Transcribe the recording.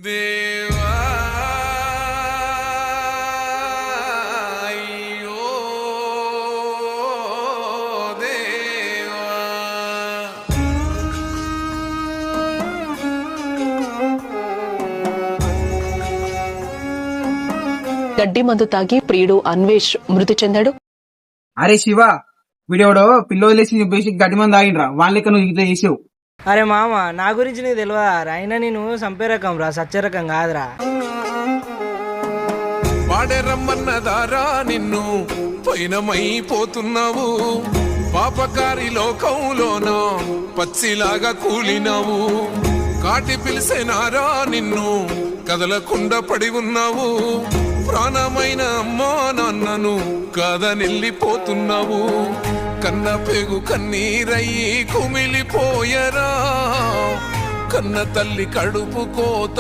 దేవా అయ్యో దేవా గడ్డి మందు తాగి ప్రియుడు అన్వేష్ మృతి చెందాడు. అరే శివ, వీడెవడో పిల్ల వదిలేసి చెప్పేసి గడ్డి మంది తాగిండ్రా, వాళ్ళ లెక్క నువ్వు ఇట్లా చేసావు. అరే మామ, నా గురించి నీకు తెలియదా? అయినా నేను సంపే రకం రా, సచ్చే రకం కాదురా. వాడే రమ్మన్నదారా నిన్ను పైనమైపోతున్నావు, పాపకారి లోకంలోన పచ్చిలాగా కూలినావు. కాటి పిలిసేనారా నిన్ను కదలకుండా పడి ఉన్నావు, ప్రాణమైన అమ్మా నాన్నను కాదనెళ్ళిపోతున్నావు. కన్న పేగు కన్నీరయ్యి కుమిలిపోయరా, కన్న తల్లి కడుపు కోత